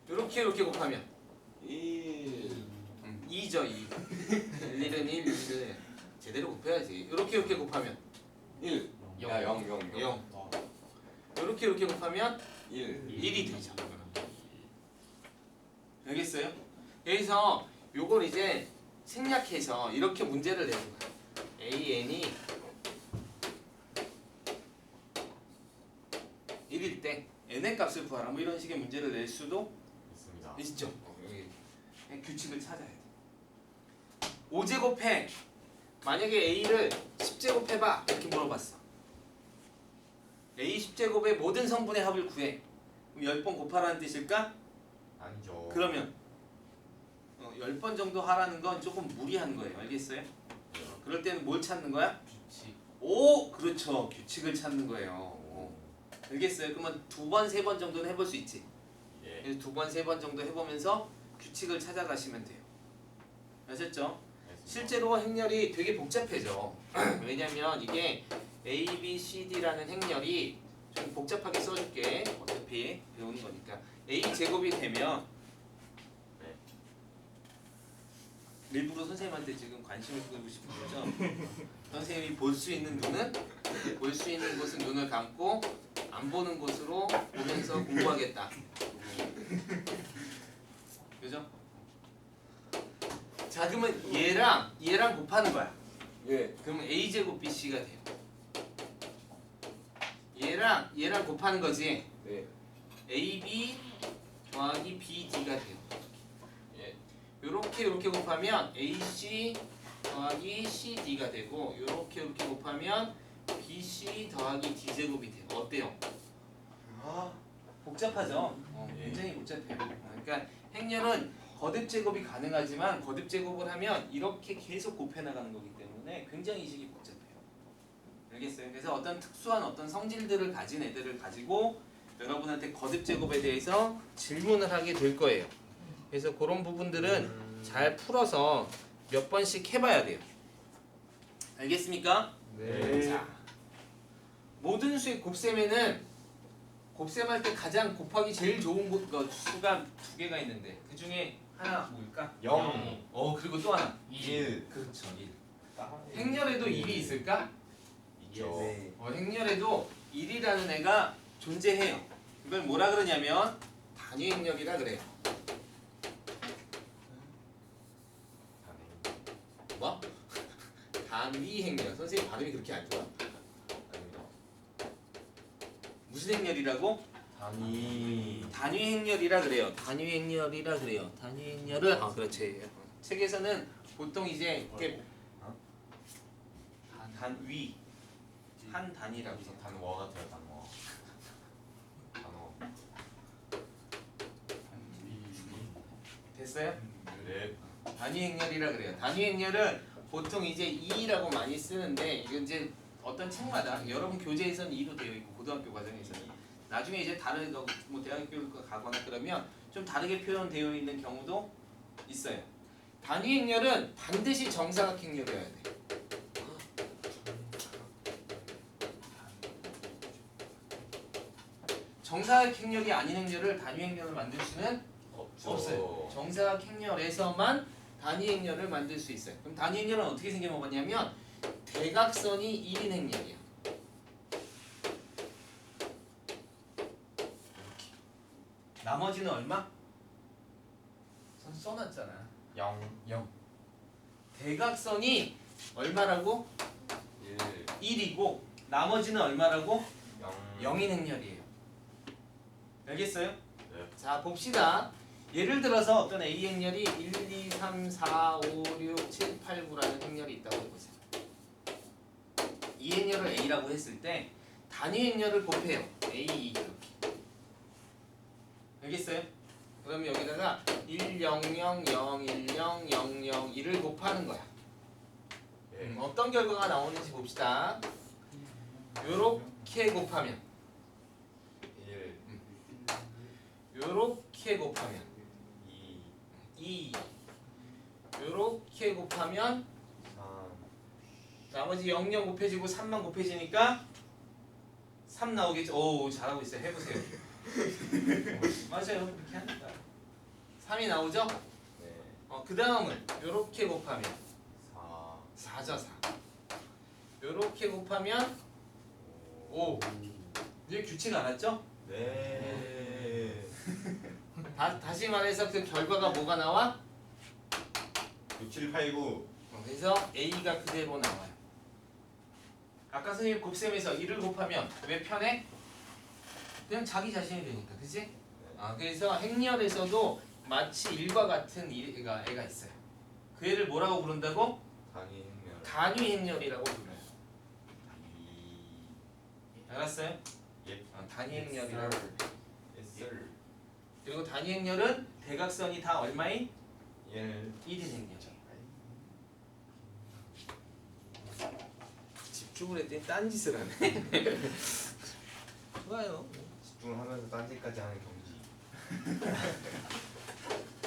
요렇게 곱하면 2죠, 2. 1은 1, 1은 제대로 곱해야지. 요렇게 곱하면 1. 야, 0, 0, 0. 요렇게 곱하면 1. 1이 되죠. 알겠어요? 그래서 요걸 이제 생략해서 이렇게 문제를 내는 거야. AN이 1일 때 n의 값을 구하라. 뭐 이런 식의 문제를 낼 수도 있습니다. 있죠. 여기 규칙을 찾아야 돼. 5제곱해. 만약에 a를 10제곱해봐. 이렇게 물어봤어. a 10제곱의 모든 성분의 합을 구해. 그럼 10번 곱하라는 뜻일까? 아니죠. 그러면 10번 정도 하라는 건 조금 무리한 거예요. 알겠어요? 그럴 때는 뭘 찾는 거야? 규칙. 오! 그렇죠. 규칙을 찾는 거예요. 알겠어요? 그러면 2번, 3번 정도는 해볼 수 있지. 예. 그래서 2번, 3번 정도 해보면서 규칙을 찾아가시면 돼요. 아셨죠? 실제로 행렬이 되게 복잡해져. 왜냐면 이게 A, B, C, D라는 행렬이 좀 복잡하게 써줄게. 어차피 배우는 거니까. A 제곱이 되면 일부러 선생님한테 지금 관심을 끌고 싶은 거죠. 선생님이 볼 수 있는 눈은 볼 수 있는 곳은 눈을 감고 안 보는 곳으로 보면서 공부하겠다. 그죠? 자, 그러면 얘랑 곱하는 거야. 예. 그러면 A 제곱 BC가 돼요. 얘랑 곱하는 거지. 네. AB 더하기 BD가 돼요. 예. 요렇게 곱하면 AC 더하기 CD가 되고 요렇게 곱하면 BC 더하기 D제곱이 돼요. 어때요? 복잡하죠? 굉장히 복잡해요. 그러니까 행렬은 거듭 제곱이 가능하지만 거듭 제곱을 하면 이렇게 계속 곱해 나가는 거기 때문에 굉장히 이식이 복잡해요. 알겠어요? 그래서 어떤 특수한 어떤 성질들을 가진 애들을 가지고 여러분한테 거듭 제곱에 대해서 질문을 하게 될 거예요. 그래서 그런 부분들은 잘 풀어서 몇 번씩 해봐야 돼요. 알겠습니까? 네. 자, 모든 수의 곱셈에는 곱셈할 때 가장 곱하기 제일 좋은 수가 두 개가 있는데 그 중에 하나 뭘까? 0. 그리고 또 하나 1. 그렇죠, 1. 행렬에도 1이 있을까? 있죠. 행렬에도 1이라는 애가 존재해요. 이걸 뭐라 그러냐면 단위 행렬이라 그래요. 뭐? 단위 행렬. 선생님 발음이 그렇게 안 좋아? 아닙니다. 무슨 행렬이라고? 단위 행렬이라 그래요. 단위 행렬이라 그래요. 단위 행렬을 그렇지. 책에서는 보통 이제 이렇게 단위 한 단위라고 여기서 생각. 단워 같아요. 단워. 단워. 됐어요? 네. 단위 행렬이라 그래요. 단위 행렬은 보통 이제 2라고 많이 쓰는데 이건 이제 어떤 책마다 여러분 교재에서는 2로 되어 있고 고등학교 과정에서는 나중에 이제 다른 뭐 대학교 가거나 그러면 좀 다르게 표현되어 있는 경우도 있어요. 단위 행렬은 반드시 정사각 행렬이어야 돼. 정사각 행렬이 아닌 행렬을 단위 행렬을 만들 수는 없어요. 정사각 행렬에서만 단위 행렬을 만들 수 있어요. 그럼 단위 행렬은 어떻게 생겨먹었냐면 대각선이 1인 행렬이야. 나머지는 얼마? 선 써놨잖아. 0. 대각선이 얼마라고? 1. 1이고 나머지는 얼마라고? 0. 0인 행렬이에요. 알겠어요? 네. 자 봅시다. 예를 들어서 어떤 A 행렬이 1, 2, 3, 4, 5, 6, 7, 8, 9라는 행렬이 있다고 해보세요. 이 행렬을 A라고 했을 때 단위 행렬을 곱해요. A, 2 이렇게. 알겠어요? 그러면 여기다가 1, 0, 0, 0, 1, 0, 0, 0, 1을 곱하는 거야. 네. 어떤 결과가 나오는지 봅시다. 요렇게 곱하면 1. 요렇게 곱하면 2. 2 요렇게 곱하면 3. 나머지 0, 0 곱해지고 3만 곱해지니까 3 나오겠죠? 오 잘하고 있어요. 해보세요. 맞아요. 이렇게 하니까 3이 나오죠? 네. 그 다음은 요렇게 곱하면 4. 4죠 4 요렇게 곱하면 5 이제 규칙 알았죠? 네. 다시 말해서 그 결과가 뭐가 나와? 6, 7, 8, 9. 그래서 A가 그대로 나와요. 아까 선생님 곱셈에서 1을 곱하면 왜 편해? 그냥 자기 자신이 되니까 그치? 그래서 행렬에서도 마치 1과 같은 애가 있어요. 그 애를 뭐라고 부른다고? 단위 행렬. 단위 행렬이라고 불러요. 2. 알았어요? 예. 단위 행렬이라고 불러요. S. 그리고 단위 행렬은 대각선이 다 얼마인? 1. 1인 행렬이에요. 집중을 했더니 딴짓을 하네. 좋아요. 집중을 하면서 딴짓까지 하는 경지.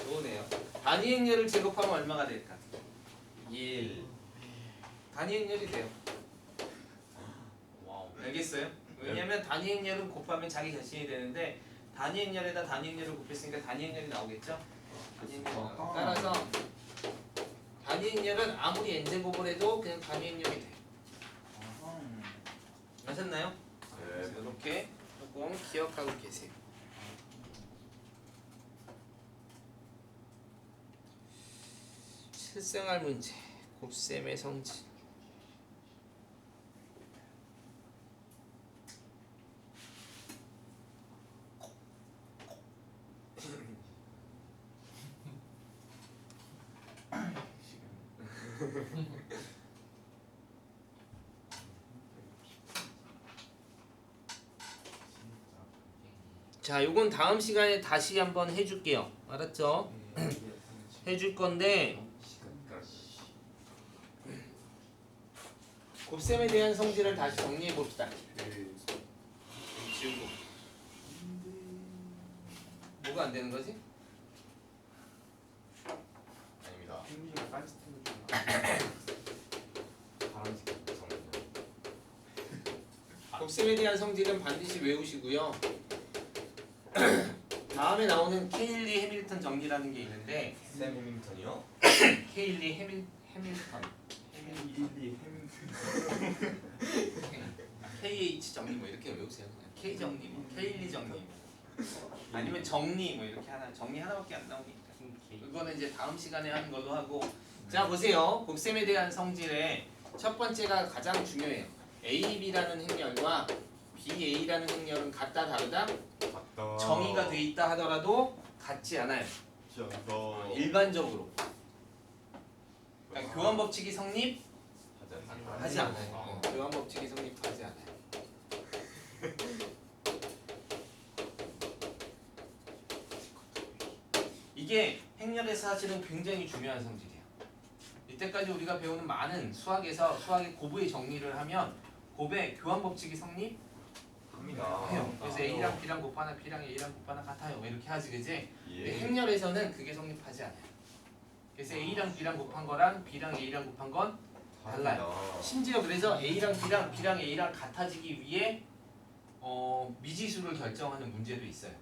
좋으네요. 단위 행렬을 제곱하면 얼마가 될까? 1. 단위 행렬이 돼요. 와우. 알겠어요? 왜냐면 단위 행렬은 곱하면 자기 자신이 되는데 단위 행렬에다 단위 행렬을 곱했으니까 단위 행렬이 나오겠죠? 단위 행렬이 나오고. 따라서 단위 행렬은 아무리 n제곱을 해도 그냥 단위 행렬이 돼. 아셨나요? 네. 이렇게 조금 기억하고 계세요. 실생활 문제, 곱셈의 성질. 자, 요건 다음 시간에 다시 한번 해줄게요. 알았죠? 해줄 건데 곱셈에 대한 성질을 다시 정리해 봅시다. 지우고 뭐가 안 되는 거지? 아닙니다. 핑계가 딴짓하는 거 파란색 성분. 곱셈에 대한 성질은 반드시 외우시고요. 다음에 나오는 K1, 2 해밀턴 정리라는 게 있는데 샘 해밍턴이요? K1, 2 해밀턴 KH 정리 뭐 이렇게 외우세요. 그냥 K 정리, 뭐 K1, 2 정리 아니면 정리 뭐 이렇게 하나 정리 하나밖에 안 나오니까 그거는 이제 다음 시간에 하는 걸로 하고 자 보세요. 곱셈에 대한 성질의 첫 번째가 가장 중요해요. AB라는 행렬과 BA라는 행렬은 같다 다르다? 맞다. 정의가 돼 있다 하더라도 같지 않아요. 진짜 일반적으로. 그러니까 교환 법칙이 성립하지 하지 않아요. 교환 법칙이 성립하지 않아요. 이게 행렬에서 사실은 굉장히 중요한 성질이에요. 이때까지 우리가 배우는 많은 수학에서 수학의 고부의 정리를 하면 곱의 교환 법칙이 성립해요. 그래서 A랑 B랑 곱하나 B랑 A랑 곱하나 같아요. 이렇게 하지, 그지? 근데 행렬에서는 그게 성립하지 않아요. 그래서 A랑 B랑 곱한 거랑 B랑 A랑 곱한 건 달라요. 심지어 그래서 A랑 B랑 B랑 A랑 같아지기 위해 미지수를 결정하는 문제도 있어요.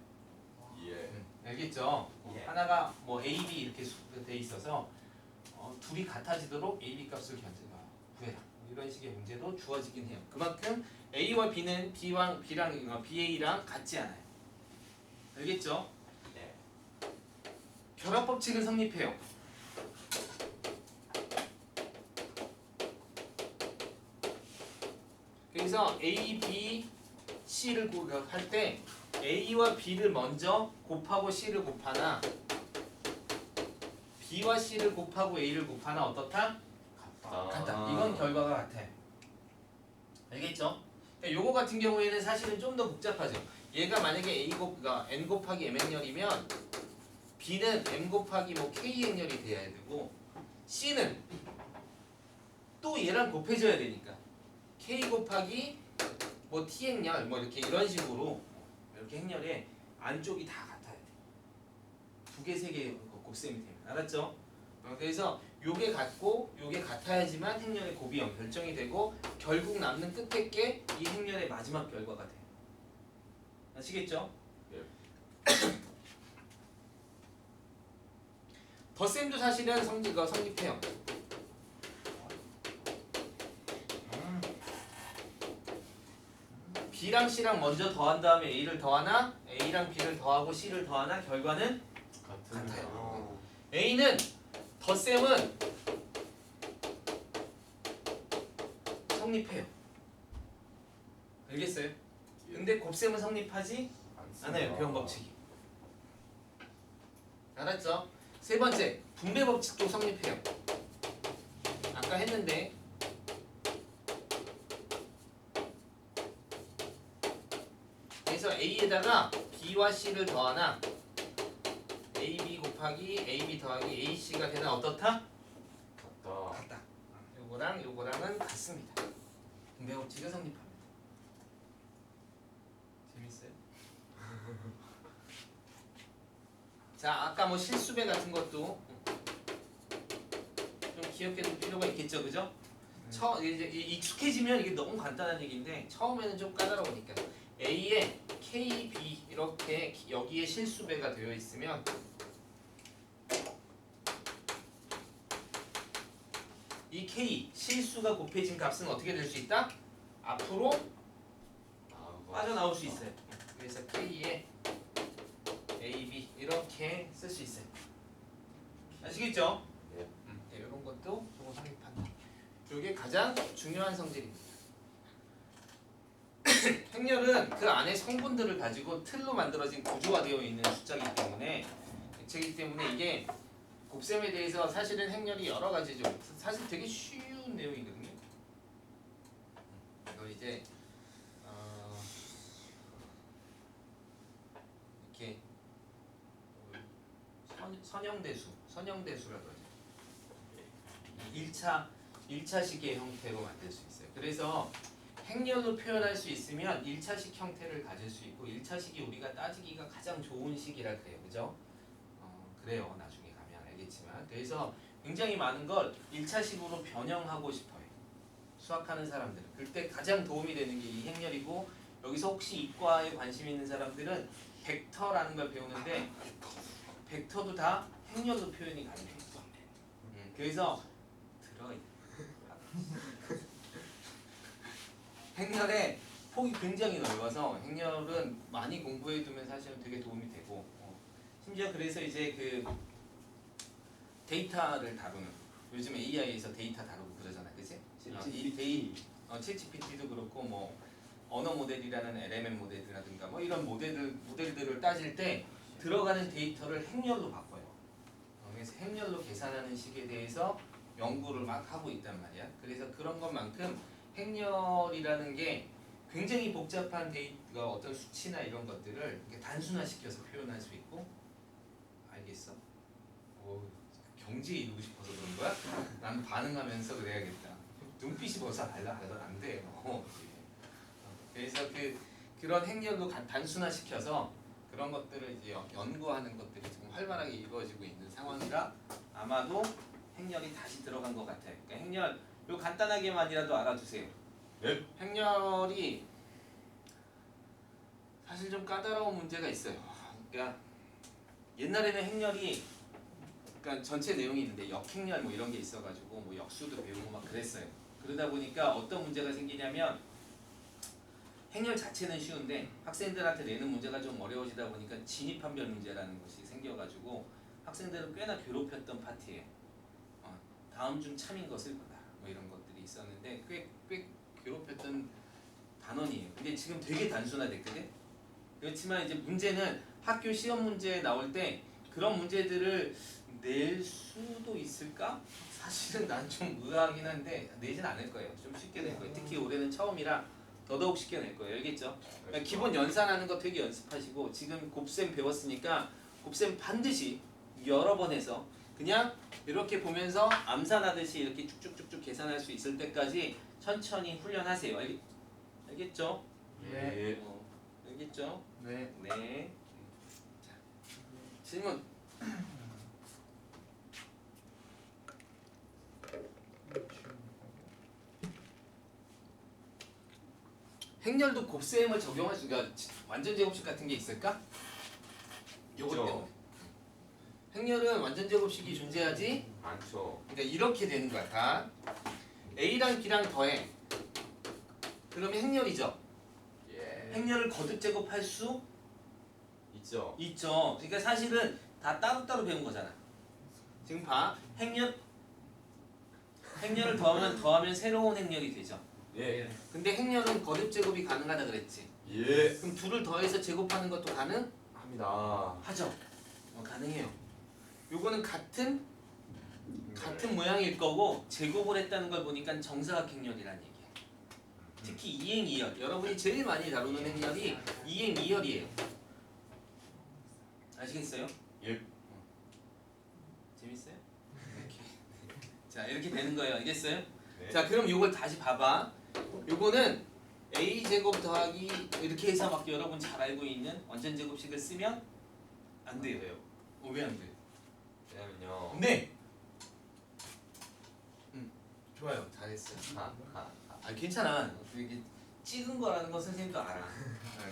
알겠죠? 하나가 뭐 A, B 이렇게 돼 있어서 둘이 같아지도록 A, B 값을 구해라. 이런 식의 문제도 주어지긴 해요. 그만큼 A와 B는 B랑 BA랑 같지 않아요. 알겠죠? 네. 결합 법칙은 성립해요. 그래서 A, B, C를 할 때 A와 B를 먼저 곱하고 C를 곱하나 B와 C를 곱하고 A를 곱하나 어떻다? 같다. 이건 결과가 같아요. 알겠죠? 요거 같은 경우에는 사실은 좀 더 복잡하죠. 얘가 만약에 N 곱하기 M 행렬이면 B는 M 곱하기 뭐 K 행렬이 돼야 되고 C는 또 얘랑 곱해져야 되니까 K 곱하기 뭐 T 행렬 뭐 이렇게 이런 식으로 이렇게 행렬에 안쪽이 다 같아야 돼. 두 개, 세 개 곱셈이 되면 알았죠? 그래서 요게 같고 요게 같아야지만 행렬의 곱이 결정이 되고 결국 남는 끝에 게 이 행렬의 마지막 결과가 돼요. 아시겠죠? 네. 덧셈도 사실은 성립해요. B랑 C랑 먼저 더한 다음에 A를 더하나 A랑 B를 더하고 C를 더하나 결과는 같아요. A는 덧셈은 성립해요. 알겠어요? 근데 곱셈은 성립하지 않아요. 교환 법칙이. 알았죠? 세 번째, 분배 법칙도 성립해요. 아까 했는데 그래서 A에다가 B와 C를 더하나 AB 곱하기 AB 더하기 AC가 되나 어떻다? 같다. 요거랑은 같습니다. 분배 법칙이 성립합니다. 재밌어요? 자, 아까 뭐 실수배 같은 것도 좀 귀엽게 둘 필요가 있겠죠, 그죠? 이제 익숙해지면 이게 너무 간단한 얘기인데 처음에는 좀 까다로우니까 A에 K, B 이렇게 여기에 실수배가 되어 있으면 이 K 실수가 곱해진 값은 어떻게 될 수 있다? 앞으로 빠져나올 수 있어요. 그래서 K에 A, B 이렇게 쓸 수 있어요. 아시겠죠? 네. 이런 것도 조금 성립한다. 이게 가장 중요한 성질입니다. 행렬은 그 안에 성분들을 가지고 틀로 만들어진 구조화되어 있는 숫자이기 때문에 액체이기 때문에 이게 곱셈에 대해서 사실은 행렬이 여러 가지죠. 사실 되게 쉬운 내용이거든요. 이걸 이제 이렇게 선형대수라고 하죠. 1차식의 형태로 만들 수 있어요. 그래서 행렬로 표현할 수 있으면 1차식 형태를 가질 수 있고 1차식이 우리가 따지기가 가장 좋은 식이라 그래요. 그죠? 그래요. 나중에 가면 알겠지만. 그래서 굉장히 많은 걸 1차식으로 변형하고 싶어요. 수학하는 사람들은. 그때 가장 도움이 되는 게 이 행렬이고 여기서 혹시 이과에 관심 있는 사람들은 벡터라는 걸 배우는데 벡터도 다 행렬로 표현이 가능해요. 그래서 행렬의 폭이 굉장히 넓어서 행렬은 많이 공부해두면 사실은 되게 도움이 되고 심지어 그래서 이제 그 데이터를 다루는 요즘 AI에서 데이터 다루고 그러잖아, 그치? 챗GPT도 그렇고 뭐 언어 모델이라는 LMM 모델이라든가 뭐 이런 모델들을 따질 때 들어가는 데이터를 행렬로 바꿔요. 그래서 행렬로 계산하는 식에 대해서 연구를 막 하고 있단 말이야. 그래서 그런 것만큼 행렬이라는 게 굉장히 복잡한 데이터가 어떤 수치나 이런 것들을 이렇게 단순화시켜서 표현할 수 있고. 알겠어? 경지에 이루고 싶어서 그런 거야? 난 반응하면서 그래야겠다. 눈빛이 벌써 달라서 안 돼. 그래서 그런 행렬도 단순화시켜서 그런 것들을 이제 연구하는 것들이 지금 활발하게 이루어지고 있는 상황이라 아마도 행렬이 다시 들어간 것 같아. 그러니까 행렬 요 간단하게만이라도 알아두세요. 네. 행렬이 사실 좀 까다로운 문제가 있어요. 그러니까 옛날에는 행렬이 그러니까 전체 내용이 있는데 역행렬 뭐 이런 게 있어가지고 뭐 역수도 배우고 막 그랬어요. 그러다 보니까 어떤 문제가 생기냐면 행렬 자체는 쉬운데 학생들한테 내는 문제가 좀 어려워지다 보니까 진입한별 문제라는 것이 생겨가지고 학생들을 꽤나 괴롭혔던 파트예요. 다음 중 참인 것을 보다 뭐 이런 것들이 있었는데 꽤 괴롭혔던 단원이에요. 근데 지금 되게 단순화됐거든. 그렇지만 이제 문제는 학교 시험 문제 나올 때 그런 문제들을 낼 수도 있을까? 사실은 난 좀 의아하긴 한데 내진 않을 거예요. 좀 쉽게 낼 거예요. 특히 올해는 처음이라 더더욱 쉽게 낼 거예요. 알겠죠? 그러니까 기본 연산하는 거 되게 연습하시고 지금 곱셈 배웠으니까 곱셈 반드시 여러 번 해서 그냥 이렇게 보면서 암산하듯이 이렇게 쭉쭉쭉쭉 계산할 수 있을 때까지 천천히 훈련하세요. 알겠죠? 네. 알겠죠? 네. 네. 자, 질문. 행렬도 곱셈을 적용할 수가 완전 제곱식 같은 게 있을까? 요것 있죠. 때문에. 행렬은 완전 제곱식이 존재하지. 많죠. 그러니까 이렇게 되는 거야. 다 A랑 B랑 더해. 그러면 행렬이죠. 예. 행렬을 거듭 제곱할 수 있죠. 있죠. 그러니까 사실은 다 따로따로 배운 거잖아. 지금 봐. 행렬을 더하면 새로운 행렬이 되죠. 예. 근데 행렬은 거듭 제곱이 가능하다 그랬지. 예. 그럼 둘을 더해서 제곱하는 것도 가능하죠. 합니다. 가능해요. 요거는 같은 모양일 거고 제곱을 했다는 걸 보니까 정사각 행렬이라는 얘기야. 특히 이행 이열. 여러분이 제일 많이 다루는 행렬이 이행 이열이에요. 아시겠어요? 예. 재밌어요? 이렇게. 자 이렇게 되는 거예요. 알겠어요? 네. 자 그럼 요걸 다시 봐봐. 요거는 a 제곱 더하기 이렇게 해서 막 여러분 잘 알고 있는 완전 제곱식을 쓰면 안 돼요. 왜 안 돼? 왜냐면요. 네. 좋아요. 잘했어요. 괜찮아. 이게 찍은 거라는 거 선생님도 알아.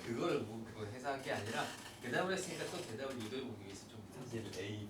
그거를 뭐 그거 해석한 게 아니라 대답을 했으니까 또 대답을 유도해 보기 위해서 좀 사실 A,